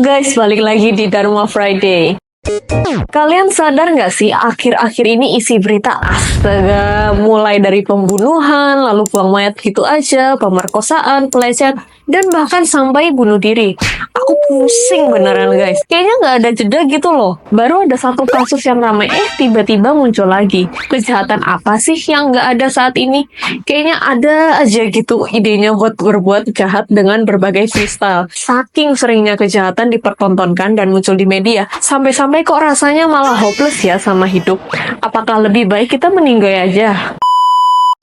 guys, balik lagi di Dharma Friday. Kalian sadar nggak sih, akhir-akhir ini isi berita astaga, mulai dari pembunuhan, lalu buang mayat gitu aja, pemerkosaan, pelecehan, dan bahkan sampai bunuh diri. Aku pusing beneran guys, kayaknya nggak ada jeda gitu loh. Baru ada satu kasus yang ramai, tiba-tiba muncul lagi. Kejahatan apa sih yang nggak ada saat ini? Kayaknya ada aja gitu idenya buat berbuat jahat dengan berbagai freestyle. Saking seringnya kejahatan dipertontonkan dan muncul di media, sampai-sampai kok rasanya malah hopeless ya sama hidup. Apakah lebih baik kita meninggal aja?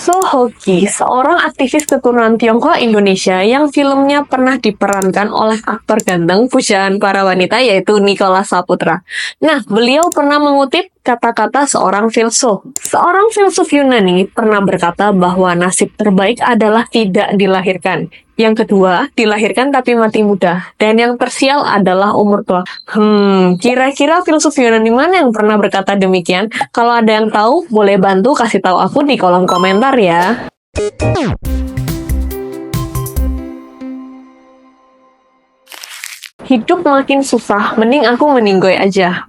So Hoki, seorang aktivis keturunan Tionghoa Indonesia yang filmnya pernah diperankan oleh aktor ganteng pujaan para wanita yaitu Nicholas Saputra. Nah, beliau pernah mengutip kata-kata seorang filsuf. Seorang filsuf Yunani pernah berkata bahwa nasib terbaik adalah tidak dilahirkan. Yang kedua, dilahirkan tapi mati muda. Dan yang tersial adalah umur tua. Kira-kira filsuf Yunani mana yang pernah berkata demikian? Kalau ada yang tahu, boleh bantu kasih tahu aku di kolom komentar ya. Hidup makin susah, mending aku meninggoy aja.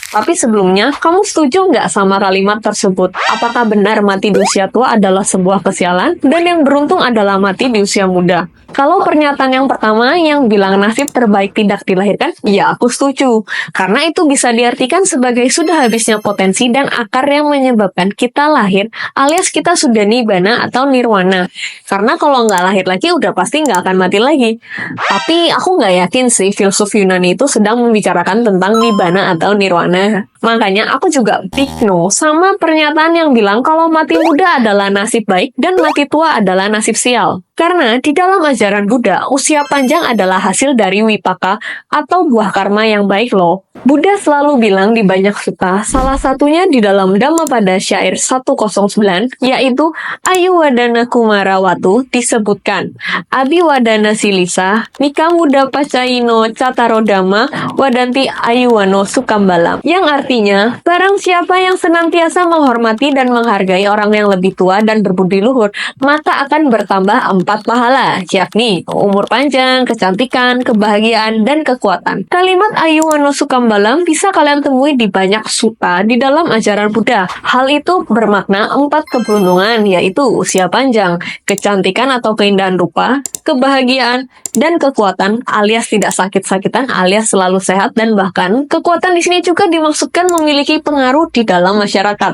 Tapi sebelumnya, kamu setuju nggak sama kalimat tersebut? Apakah benar mati di usia tua adalah sebuah kesialan, dan yang beruntung adalah mati di usia muda? Kalau pernyataan yang pertama yang bilang nasib terbaik tidak dilahirkan, ya aku setuju. Karena itu bisa diartikan sebagai sudah habisnya potensi dan akar yang menyebabkan kita lahir, alias kita sudah nibana atau nirwana. Karena kalau nggak lahir lagi, udah pasti nggak akan mati lagi. Tapi aku nggak yakin sih filsuf Yunani itu sedang membicarakan tentang nibana atau nirwana. Makanya aku juga big no sama pernyataan yang bilang kalau mati muda adalah nasib baik dan mati tua adalah nasib sial. Karena di dalam ajaran Buddha, usia panjang adalah hasil dari wipaka atau buah karma yang baik loh. Buddha selalu bilang di banyak sutta, salah satunya di dalam Dhammapada syair 109, yaitu Ayuwadana Kumara Watu disebutkan, Abiwadana Silisa, Nika Muda Pacaino Catarodama, Wadanti Ayuwano Sukambalam. Yang artinya, barang siapa yang senantiasa menghormati dan menghargai orang yang lebih tua dan berbudi luhur, maka akan bertambah 4 pahala, yakni umur panjang, kecantikan, kebahagiaan, dan kekuatan. Kalimat Ayuwano Sukambalam bisa kalian temui di banyak sutta di dalam ajaran Buddha. Hal itu bermakna 4 keberuntungan, yaitu usia panjang, kecantikan atau keindahan rupa, kebahagiaan, dan kekuatan alias tidak sakit-sakitan alias selalu sehat, dan bahkan kekuatan di sini juga dimaksudkan memiliki pengaruh di dalam masyarakat.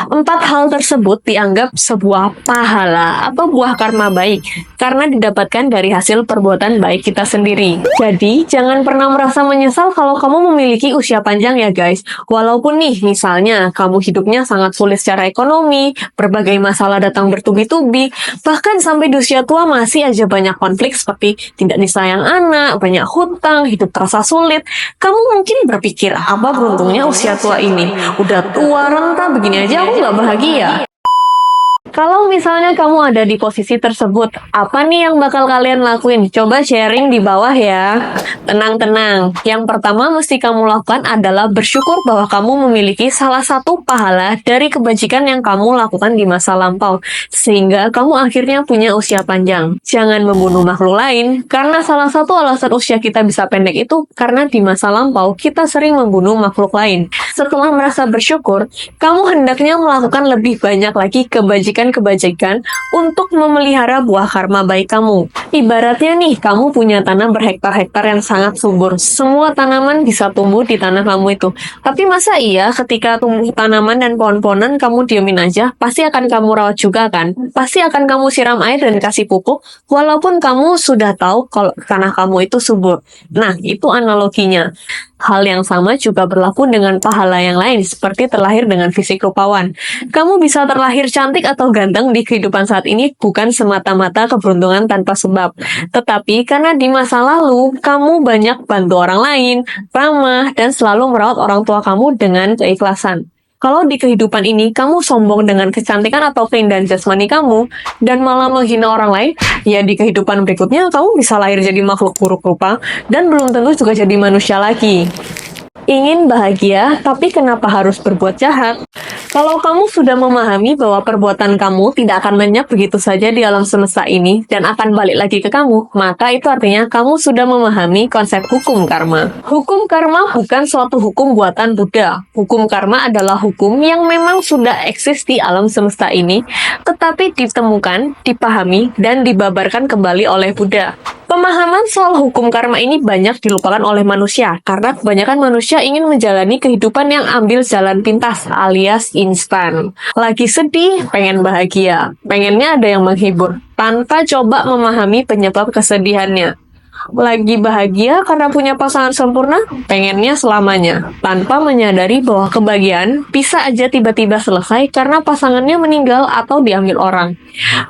4 hal tersebut dianggap sebuah pahala atau buah karma baik karena didapatkan dari hasil perbuatan baik kita sendiri. Jadi, jangan pernah merasa menyesal kalau kamu memiliki usia panjang ya guys. Walaupun nih, misalnya kamu hidupnya sangat sulit secara ekonomi, berbagai masalah datang bertubi-tubi, bahkan sampai di usia tua masih aja banyak konflik seperti tidak disayang anak, banyak hutang, hidup terasa sulit. Kamu mungkin berpikir, apa beruntungnya usia tua ini? Udah tua renta begini aja aku nggak bahagia. Kalau misalnya kamu ada di posisi tersebut, apa nih yang bakal kalian lakuin? Coba sharing di bawah ya. Tenang-tenang. Yang pertama mesti kamu lakukan adalah bersyukur bahwa kamu memiliki salah satu pahala dari kebajikan yang kamu lakukan di masa lampau. Sehingga kamu akhirnya punya usia panjang. Jangan membunuh makhluk lain, karena salah satu alasan usia kita bisa pendek itu karena di masa lampau kita sering membunuh makhluk lain. Setelah merasa bersyukur, kamu hendaknya melakukan lebih banyak lagi kebajikan untuk memelihara buah karma baik kamu. Ibaratnya nih, kamu punya tanah berhektar-hektar yang sangat subur. Semua tanaman bisa tumbuh di tanah kamu itu. Tapi masa iya ketika tumbuh tanaman dan pohon-pohonan kamu diamin aja? Pasti akan kamu rawat juga kan? Pasti akan kamu siram air dan kasih pupuk, walaupun kamu sudah tahu kalau tanah kamu itu subur. Nah, itu analoginya. Hal yang sama juga berlaku dengan pahala yang lain, seperti terlahir dengan fisik rupawan. Kamu bisa terlahir cantik atau ganteng di kehidupan saat ini bukan semata-mata keberuntungan tanpa sebab. Tetapi karena di masa lalu, kamu banyak bantu orang lain, ramah, dan selalu merawat orang tua kamu dengan keikhlasan. Kalau di kehidupan ini kamu sombong dengan kecantikan atau keindahan jasmani kamu dan malah menghina orang lain, ya di kehidupan berikutnya kamu bisa lahir jadi makhluk buruk rupa dan belum tentu juga jadi manusia lagi. Ingin bahagia, tapi kenapa harus berbuat jahat? Kalau kamu sudah memahami bahwa perbuatan kamu tidak akan lenyap begitu saja di alam semesta ini dan akan balik lagi ke kamu, maka itu artinya kamu sudah memahami konsep hukum karma. Hukum karma bukan suatu hukum buatan Buddha. Hukum karma adalah hukum yang memang sudah eksis di alam semesta ini, tetapi ditemukan, dipahami, dan dibabarkan kembali oleh Buddha. Pemahaman soal hukum karma ini banyak dilupakan oleh manusia karena kebanyakan manusia ingin menjalani kehidupan yang ambil jalan pintas alias instan. Lagi sedih, pengen bahagia. Pengennya ada yang menghibur tanpa coba memahami penyebab kesedihannya. Lagi bahagia karena punya pasangan sempurna, pengennya selamanya, tanpa menyadari bahwa kebahagiaan bisa aja tiba-tiba selesai karena pasangannya meninggal atau diambil orang.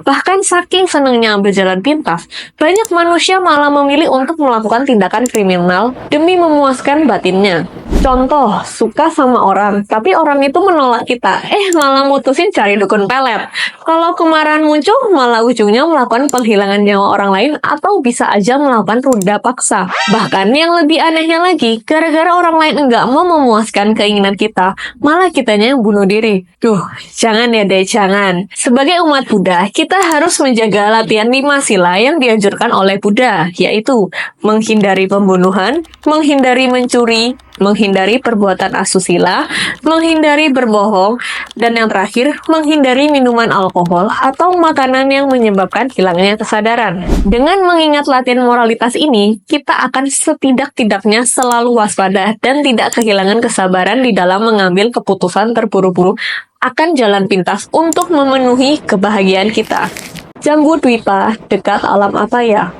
Bahkan saking senangnya ambil jalan pintas, banyak manusia malah memilih untuk melakukan tindakan kriminal demi memuaskan batinnya. Contoh, suka sama orang, tapi orang itu menolak kita, malah mutusin cari dukun pelet. Kalau kemarahan muncul, malah ujungnya melakukan penghilangan nyawa orang lain atau bisa aja melakukan ruda paksa. Bahkan yang lebih anehnya lagi, gara-gara orang lain enggak mau memuaskan keinginan kita, malah kitanya yang bunuh diri. Duh, jangan ya deh, jangan. Sebagai umat Buddha, kita harus menjaga latihan 5 sila yang dianjurkan oleh Buddha, yaitu menghindari pembunuhan, menghindari mencuri, menghindari perbuatan asusila, menghindari berbohong, dan yang terakhir, menghindari minuman alkohol atau makanan yang menyebabkan hilangnya kesadaran. Dengan mengingat latihan moralitas ini, kita akan setidak-tidaknya selalu waspada dan tidak kehilangan kesabaran di dalam mengambil keputusan terburu-buru akan jalan pintas untuk memenuhi kebahagiaan kita. Jambu Dwipa, dekat alam Apaya.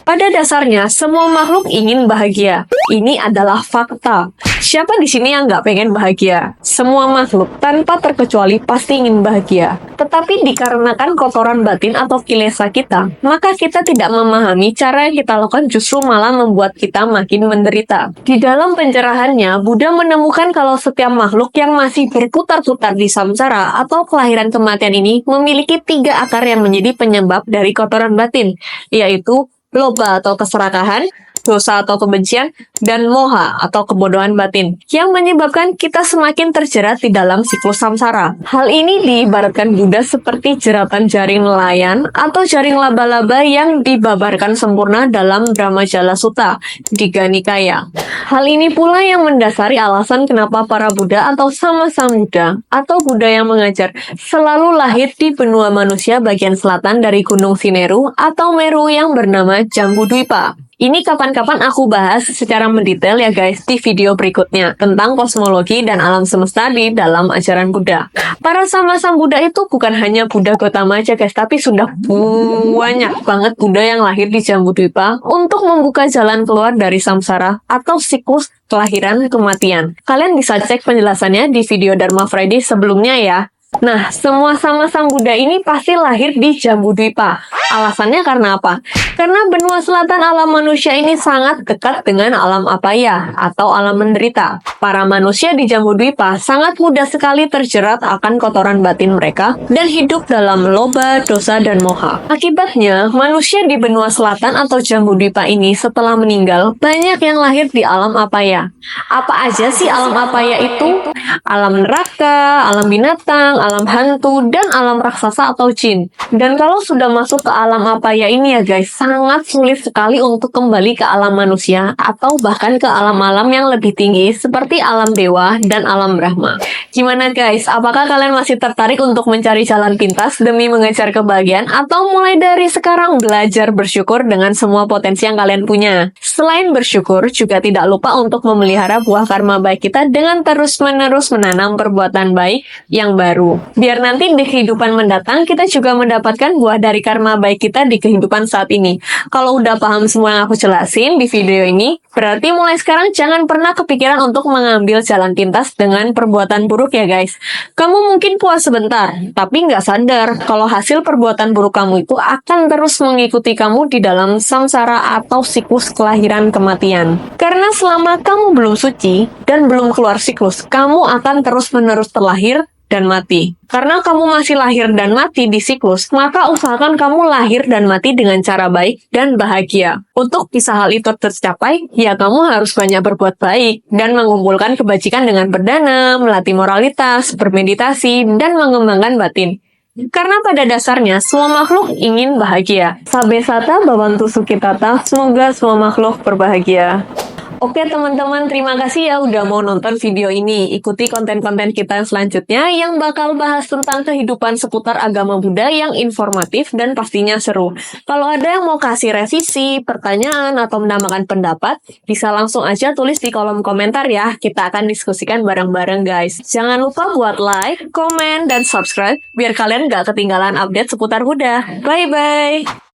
Pada dasarnya, semua makhluk ingin bahagia. Ini adalah fakta. Siapa di sini yang nggak pengen bahagia? Semua makhluk, tanpa terkecuali, pasti ingin bahagia. Tetapi dikarenakan kotoran batin atau kilesa kita, maka kita tidak memahami cara yang kita lakukan justru malah membuat kita makin menderita. Di dalam pencerahannya, Buddha menemukan kalau setiap makhluk yang masih berputar-putar di samsara atau kelahiran kematian ini memiliki 3 akar yang menjadi penyebab dari kotoran batin, yaitu loba atau keserakahan, dosa atau kebencian, dan moha atau kebodohan batin, yang menyebabkan kita semakin terjerat di dalam siklus samsara. Hal ini diibaratkan Buddha seperti jeratan jaring nelayan atau jaring laba-laba yang dibabarkan sempurna dalam Brahmajala Sutta, Digha Nikaya. Hal ini pula yang mendasari alasan kenapa para Buddha atau Sammasambuddha atau Buddha yang mengajar selalu lahir di benua manusia bagian selatan dari Gunung Sineru atau Meru yang bernama Jambu Dwipa. Ini kapan-kapan aku bahas secara mendetail ya guys di video berikutnya tentang kosmologi dan alam semesta di dalam ajaran Buddha. Para Sammasambuddha itu bukan hanya Buddha Gautama aja guys, tapi sudah banyak banget Buddha yang lahir di Jambu Dwipa untuk membuka jalan keluar dari samsara atau siklus kelahiran kematian. Kalian bisa cek penjelasannya di video Dharma Friday sebelumnya ya. Nah, semua Sammasambuddha ini pasti lahir di Jambu Dwipa. Alasannya karena apa? Karena benua selatan alam manusia ini sangat dekat dengan alam apaya atau alam menderita. Para manusia di Jambu Dwipa sangat mudah sekali terjerat akan kotoran batin mereka dan hidup dalam loba, dosa, dan moha. Akibatnya, manusia di benua selatan atau Jambu Dwipa ini setelah meninggal banyak yang lahir di alam apaya. Apa aja sih alam apaya itu? Alam neraka, alam binatang, alam hantu, dan alam raksasa atau jin. Dan kalau sudah masuk ke alam apaya ini ya guys, sangat sulit sekali untuk kembali ke alam manusia atau bahkan ke alam-alam yang lebih tinggi seperti alam dewa dan alam Brahma. Gimana guys, apakah kalian masih tertarik untuk mencari jalan pintas demi mengejar kebahagiaan atau mulai dari sekarang belajar bersyukur dengan semua potensi yang kalian punya? Selain bersyukur, juga tidak lupa untuk memelihara buah karma baik kita dengan terus-menerus menanam perbuatan baik yang baru. Biar nanti di kehidupan mendatang kita juga mendapatkan buah dari karma baik kita di kehidupan saat ini. Kalau udah paham semua yang aku jelasin di video ini, berarti mulai sekarang jangan pernah kepikiran untuk mengambil jalan pintas dengan perbuatan buruk ya guys. Kamu mungkin puas sebentar, tapi nggak sadar kalau hasil perbuatan buruk kamu itu akan terus mengikuti kamu di dalam samsara atau siklus kelahiran kematian. Karena selama kamu belum suci dan belum keluar siklus, kamu akan terus-menerus terlahir dan mati. Karena kamu masih lahir dan mati di siklus, maka usahakan kamu lahir dan mati dengan cara baik dan bahagia. Untuk bisa hal itu tercapai, ya kamu harus banyak berbuat baik dan mengumpulkan kebajikan dengan berdana, melatih moralitas, bermeditasi, dan mengembangkan batin. Karena pada dasarnya, semua makhluk ingin bahagia. Sabe sata babantu sukitata, semoga semua makhluk berbahagia. Oke teman-teman, terima kasih ya udah mau nonton video ini. Ikuti konten-konten kita selanjutnya yang bakal bahas tentang kehidupan seputar agama Buddha yang informatif dan pastinya seru. Kalau ada yang mau kasih revisi, pertanyaan, atau menambahkan pendapat, bisa langsung aja tulis di kolom komentar ya. Kita akan diskusikan bareng-bareng guys. Jangan lupa buat like, komen, dan subscribe biar kalian gak ketinggalan update seputar Buddha. Bye-bye!